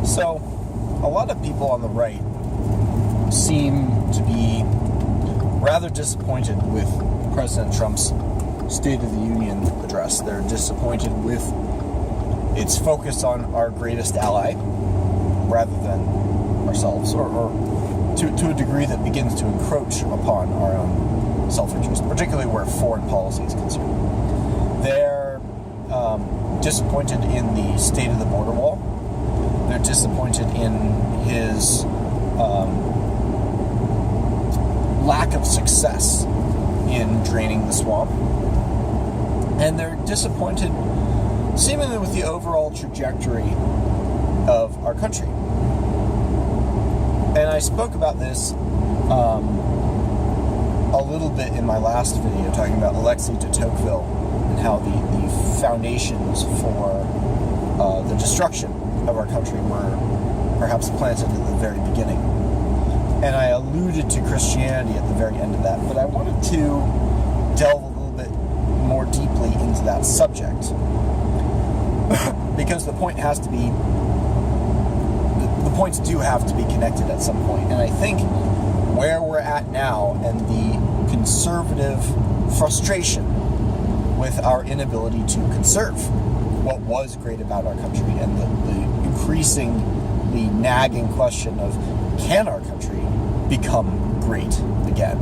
So, a lot of people on the right seem to be rather disappointed with President Trump's State of the Union address. They're disappointed with its focus on our greatest ally rather than ourselves, or to a degree that begins to encroach upon our own self-interest, particularly where foreign policy is concerned. They're disappointed in the state of the border wall. They're disappointed in his lack of success in draining the swamp. And they're disappointed seemingly with the overall trajectory of our country. And I spoke about this a little bit in my last video, talking about Alexei de Tocqueville and how the foundations for the destruction of our country were perhaps planted at the very beginning. And I alluded to Christianity at the very end of that, but I wanted to delve a little bit more deeply into that subject because the points do have to be connected at some point. And I think where we're at now and the conservative frustration with our inability to conserve what was great about our country and the increasingly nagging question of, can our country become great again?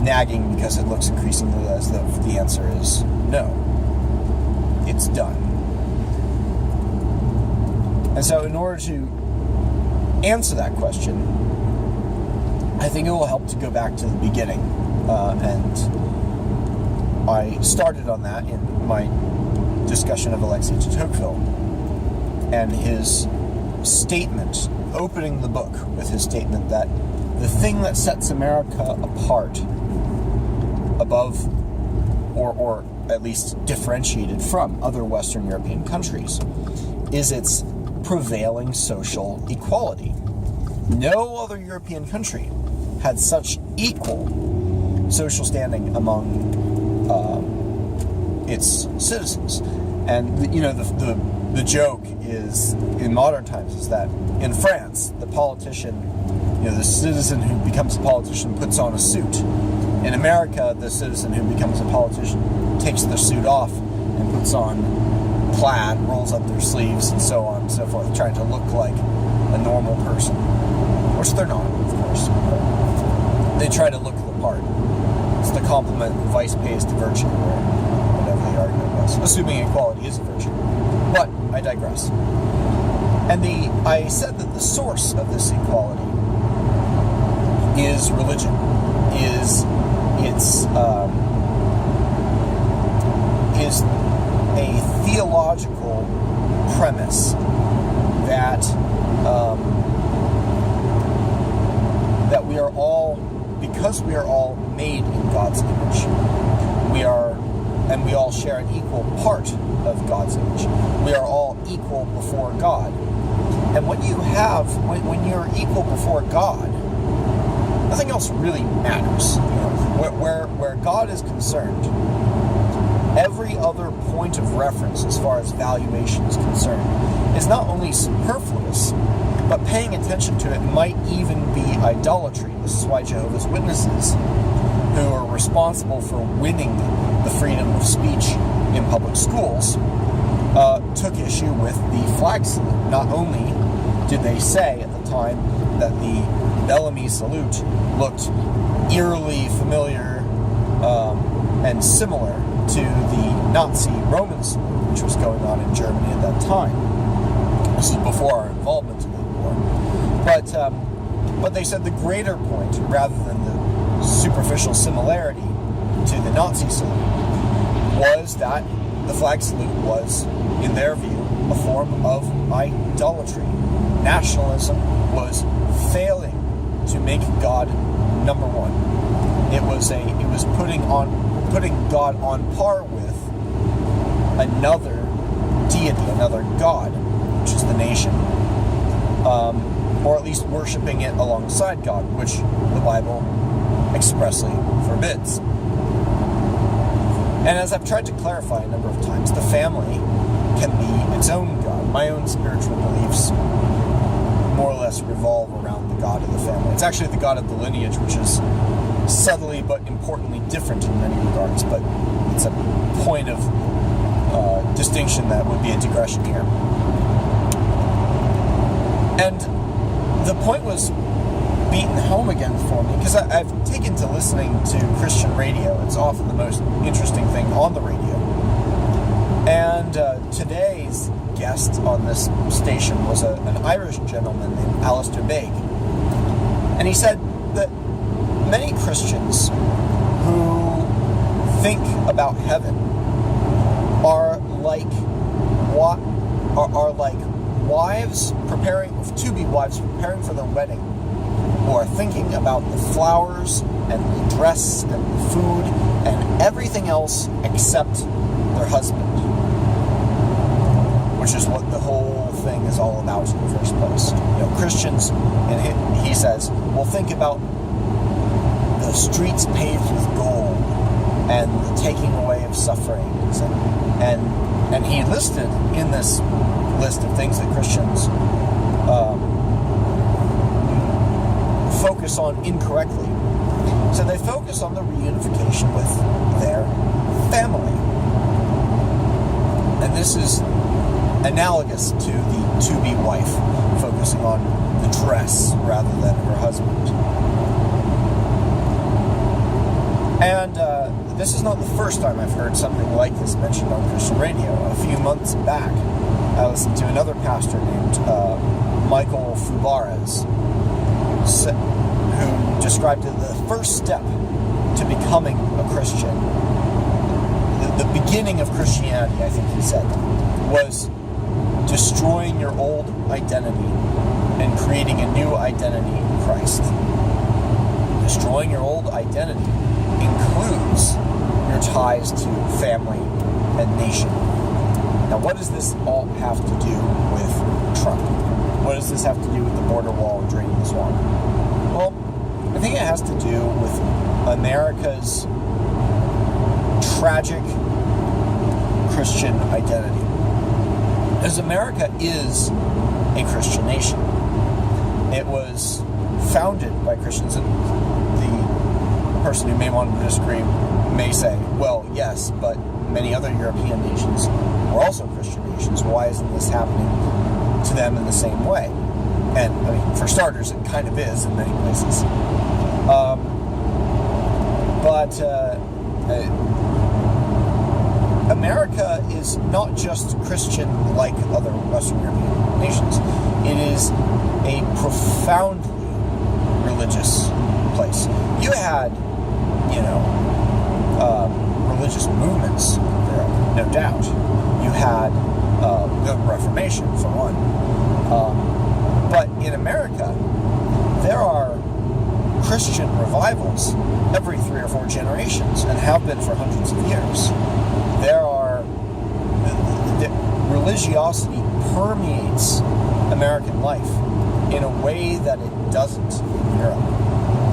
Nagging because it looks increasingly as though the answer is no. It's done. And so in order to answer that question, I think it will help to go back to the beginning. And I started on that in my discussion of Alexei de Tocqueville and his statement, opening the book with his statement that the thing that sets America apart above or at least differentiated from other Western European countries is its prevailing social equality. No other European country had such equal social standing among its citizens. And the joke is, in modern times, is that in France, the politician, the citizen who becomes a politician puts on a suit. In America, the citizen who becomes a politician takes their suit off and puts on plaid, rolls up their sleeves, and so on and so forth, trying to look like a normal person. Which they're not, of course. But they try to look the part. It's the compliment vice pays to virtue, or whatever the argument was. Assuming equality is a virtue. But I digress. And I said that the source of this equality is religion. Is a theological premise that we are all, because we are all made in God's image, we all share an equal part of God's image. We are all equal before God. And when you're equal before God, nothing else really matters. Where God is concerned, every other point of reference as far as valuation is concerned is not only superfluous, but paying attention to it might even be idolatry. This is why Jehovah's Witnesses, who are responsible for winning the freedom of speech in public schools, took issue with the flag salute. Not only did they say at the time that the Bellamy salute looked eerily familiar and similar to the Nazi Roman salute, which was going on in Germany at that time. This is before our involvement in the war. But they said the greater point, rather than the superficial similarity to the Nazi salute, was that the flag salute was, in their view, a form of idolatry. Nationalism was failing to make God number one. It was putting God on par with another deity, another god, which is the nation, or at least worshiping it alongside God, which the Bible expressly forbids. And as I've tried to clarify a number of times, the family can be its own God. My own spiritual beliefs more or less revolve around the God of the family. It's actually the God of the lineage, which is subtly but importantly different in many regards, but it's a point of distinction that would be a digression here. And the point was beaten home again for me, because I've taken to listening to Christian radio. It's often the most interesting thing on the radio. And today's guest on this station was an Irish gentleman named Alistair Begg. And he said that many Christians who think about heaven are like wives to-be wives preparing for their wedding, who are thinking about the flowers and the dress and the food and everything else except their husband, which is what the whole thing is all about in the first place. Christians, and he says, will think about the streets paved with gold and the taking away of sufferings, and he listed in this list of things that Christians focus on incorrectly. So they focus on the reunification with their family. And this is analogous to the to-be wife focusing on the dress rather than her husband. And this is not the first time I've heard something like this mentioned on Christian radio. A few months back, I listened to another pastor named Michael Fubarez, who described it the first step to becoming a Christian. The beginning of Christianity, I think he said, was destroying your old identity and creating a new identity in Christ. Destroying your old identity includes your ties to family and nation. Now, what does this all have to do with Trump? What does this have to do with the border wall and draining the swamp? Well, I think it has to do with America's tragic Christian identity. Because America is a Christian nation. It was founded by Christians, and the person who may want to disagree may say, well, yes, but many other European nations were also Christian nations. Why isn't this happening to them in the same way? And, I mean, for starters, it kind of is in many places. But America is not just Christian like other Western European nations. It is a profoundly religious place. You had, religious movements there, no doubt. You had the Reformation, for one. But in America, there are Christian revivals every 3 or 4 generations, and have been for hundreds of years. There are, the religiosity permeates American life in a way that it doesn't in Europe.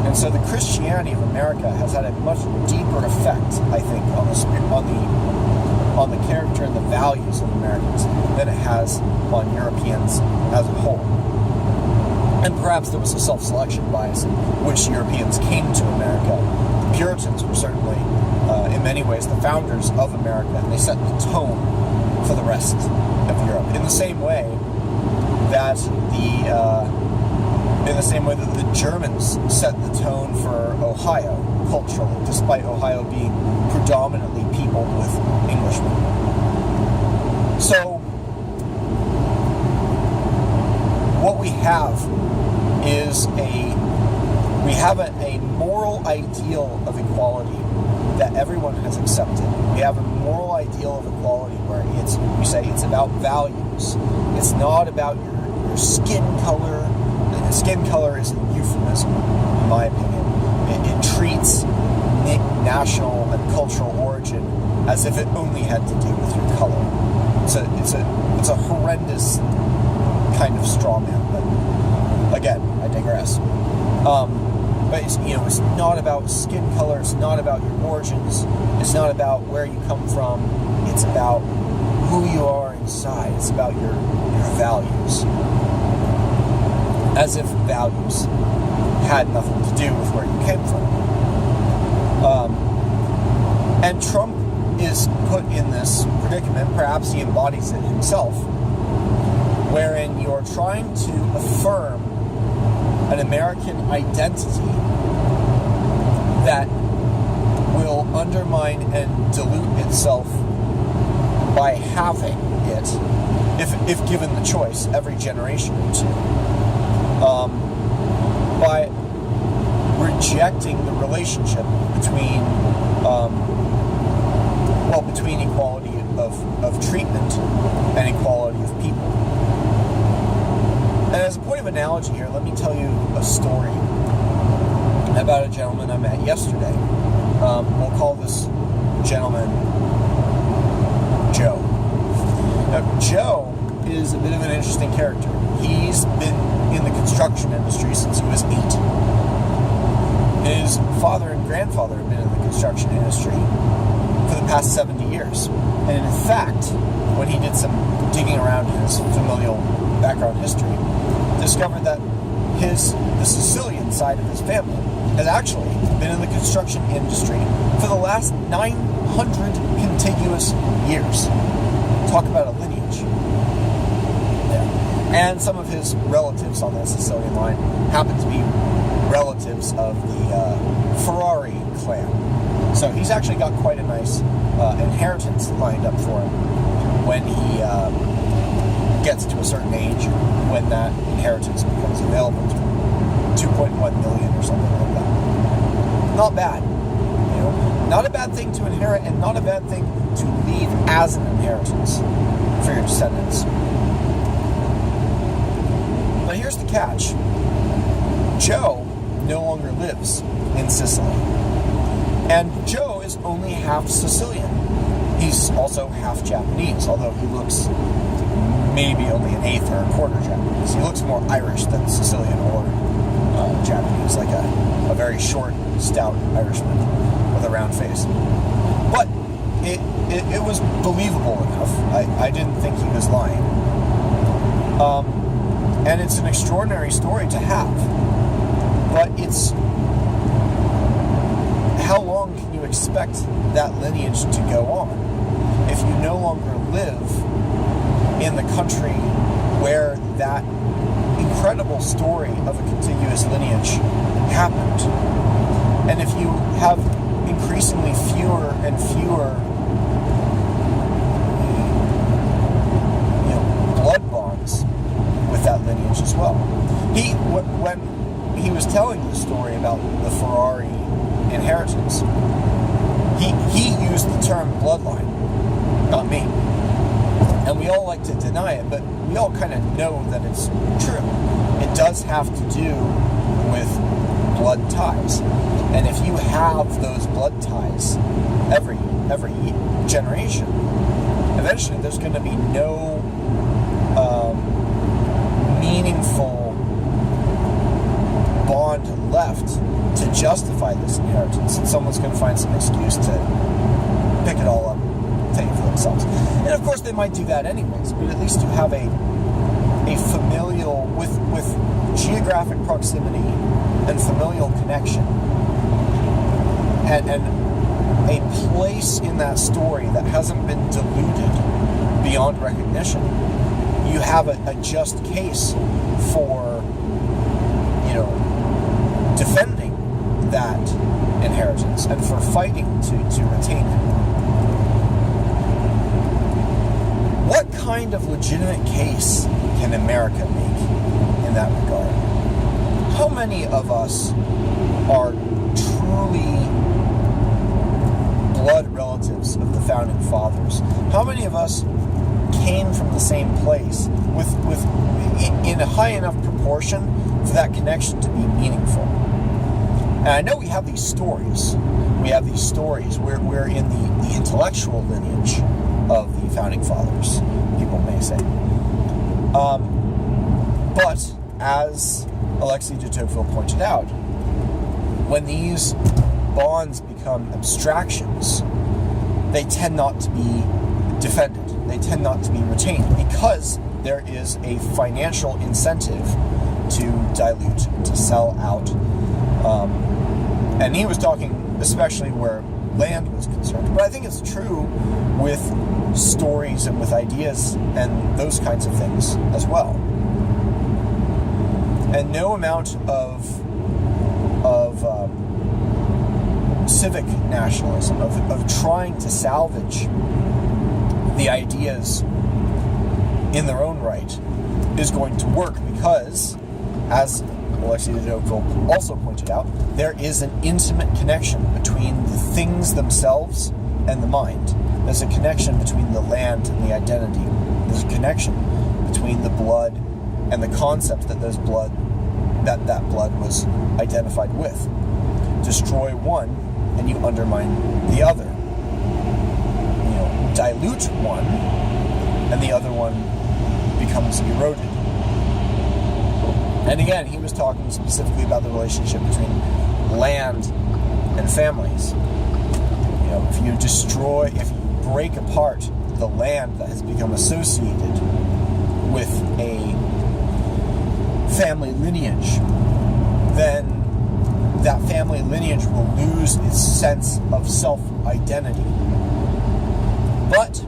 And so the Christianity of America has had a much deeper effect, I think, on the character and the values of Americans than it has on Europeans as a whole. And perhaps there was a self-selection bias in which Europeans came to America. The Puritans were certainly, in many ways, the founders of America, and they set the tone for the rest of Europe. In the same way that the Germans set the tone for Ohio culturally, despite Ohio being predominantly peopled with Englishmen. So, what we have is a moral ideal of equality that everyone has accepted. We have a moral ideal of equality where we say it's about values. It's not about your skin color. Skin color is a euphemism, in my opinion. It treats national and cultural origin as if it only had to do with your color. It's a horrendous kind of straw man. But again, I digress. But it's not about skin color. It's not about your origins. It's not about where you come from. It's about who you are inside. It's about your values. As if values had nothing to do with where you came from. And Trump is put in this predicament, perhaps he embodies it himself, wherein you're trying to affirm an American identity that will undermine and dilute itself by having it, if given the choice, every generation or two, by rejecting the relationship between between equality of treatment and equality of people. And as a point of analogy here, let me tell you a story about a gentleman I met yesterday. We'll call this gentleman Joe. Now, Joe is a bit of an interesting character. He's been in the construction industry since he was 8. His father and grandfather have been in the construction industry for the past 70 years. And in fact, when he did some digging around in his familial background history, discovered that the Sicilian side of his family has actually been in the construction industry for the last 900 contiguous years. Talk about a lineage. Yeah. And some of his relatives on the Sicilian line happen to be relatives of the Ferrari clan. So he's actually got quite a nice inheritance lined up for him when he gets to a certain age, when that inheritance becomes available to him. 2.1 million or something like that. Not bad. Not a bad thing to inherit, and not a bad thing to leave as an inheritance for your descendants. But here's the catch. Joe no longer lives in Sicily. And Joe is only half Sicilian. He's also half Japanese, although he looks maybe only an eighth or a quarter Japanese. He looks more Irish than Sicilian or Japanese, like a very short, stout Irishman with a round face. But it was believable enough. I didn't think he was lying. And it's an extraordinary story to have. But it's... how long can you expect that lineage to go on if you no longer live in the country where that incredible story of a contiguous lineage happened? And if you have increasingly fewer and fewer blood bonds with that lineage as well. When he was telling the story about the Ferrari inheritance, he used the term bloodline, not me. And we all like to deny it, but we all kind of know that it's true. It does have to do with blood ties. And if you have those blood ties every generation, eventually there's going to be no meaningful bond left to justify this inheritance, and someone's going to find some excuse to pick it all up and take it for themselves. And of course they might do that anyways, but at least you have a familial, with geographic proximity and familial connection, and a place in that story that hasn't been diluted beyond recognition. You have a just case for defending that inheritance and for fighting to retain it. What kind of legitimate case can America make in that regard? How many of us are truly blood relatives of the founding fathers? How many of us came from the same place in a high enough proportion for that connection to be meaningful? And I know we have these stories. We're in the intellectual lineage of the founding fathers, people may say. But as Alexis de Tocqueville pointed out, when these bonds become abstractions, they tend not to be defended. they tend not to be retained because there is a financial incentive to dilute, to sell out. And he was talking especially where land was concerned. But I think it's true with stories and with ideas and those kinds of things as well. And no amount of civic nationalism, of trying to salvage the ideas in their own right is going to work because, as Alexei de Tocqueville also pointed out, there is an intimate connection between the things themselves and the mind. There's a connection between the land and the identity. There's a connection between the blood and the concept that that blood was identified with. Destroy one and you undermine the other. Dilute one and the other one becomes eroded. And again, he was talking specifically about the relationship between land and families. If you break apart the land that has become associated with a family lineage, then that family lineage will lose its sense of self-identity. But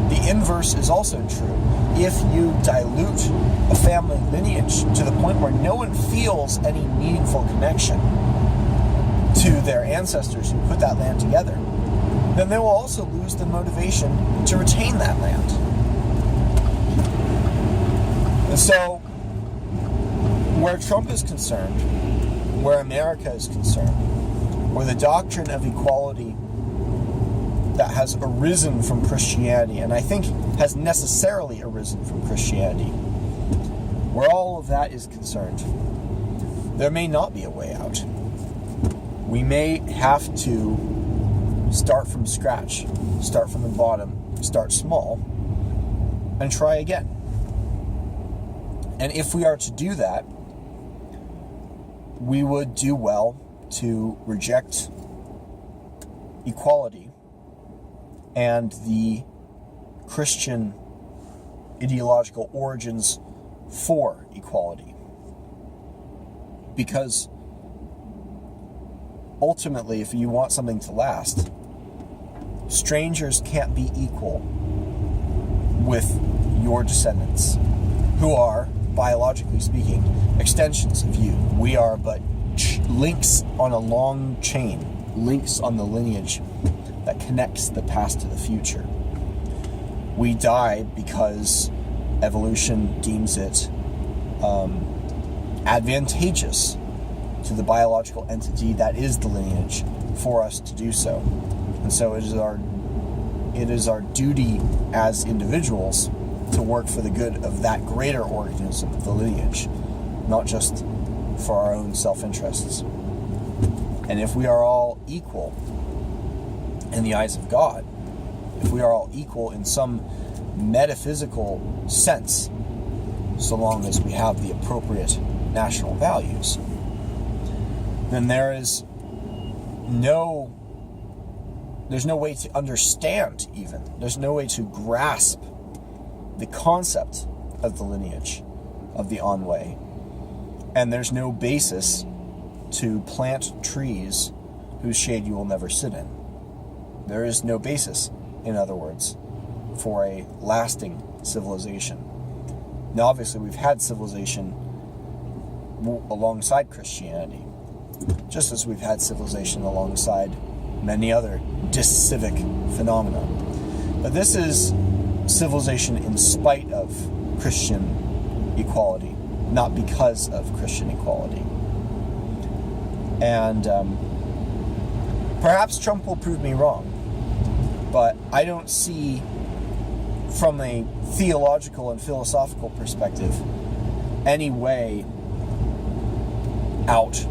the inverse is also true. If you dilute a family lineage to the point where no one feels any meaningful connection to their ancestors who put that land together, then they will also lose the motivation to retain that land. And so, where Trump is concerned, where America is concerned, where the doctrine of equality that has arisen from Christianity, and I think has necessarily arisen from Christianity, where all of that is concerned, there may not be a way out. We may have to start from scratch, start from the bottom, start small, and try again. And if we are to do that, we would do well to reject equality and the Christian ideological origins for equality. Because ultimately, if you want something to last, strangers can't be equal with your descendants, who are, biologically speaking, extensions of you. We are but links on a long chain, links on the lineage that connects the past to the future. We die because evolution deems it advantageous to the biological entity that is the lineage for us to do so. And so it is our duty as individuals to work for the good of that greater organism, the lineage, not just for our own self-interests. And if we are all equal in the eyes of God, if we are all equal in some metaphysical sense, so long as we have the appropriate national values, then there's no way to understand even. There's no way to grasp the concept of the lineage of the Anhui. And there's no basis to plant trees whose shade you will never sit in. There is no basis, in other words, for a lasting civilization. Now, obviously, we've had civilization alongside Christianity, just as we've had civilization alongside many other discivic phenomena. But this is civilization in spite of Christian equality, not because of Christian equality. And perhaps Trump will prove me wrong, but I don't see, from a theological and philosophical perspective, any way out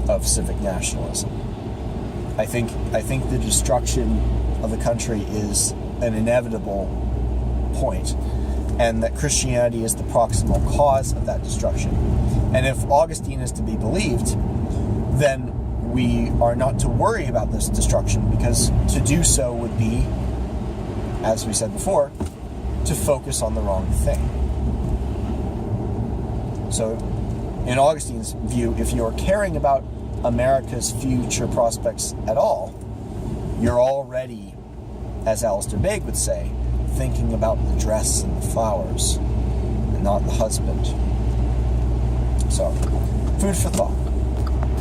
of civic nationalism. I think the destruction of the country is an inevitable point, and that Christianity is the proximal cause of that destruction. And if Augustine is to be believed, then we are not to worry about this destruction, because to do so would be, as we said before, to focus on the wrong thing. So, in Augustine's view, if you're caring about America's future prospects at all, you're already, as Alistair Begg would say, thinking about the dress and the flowers, and not the husband. So, food for thought.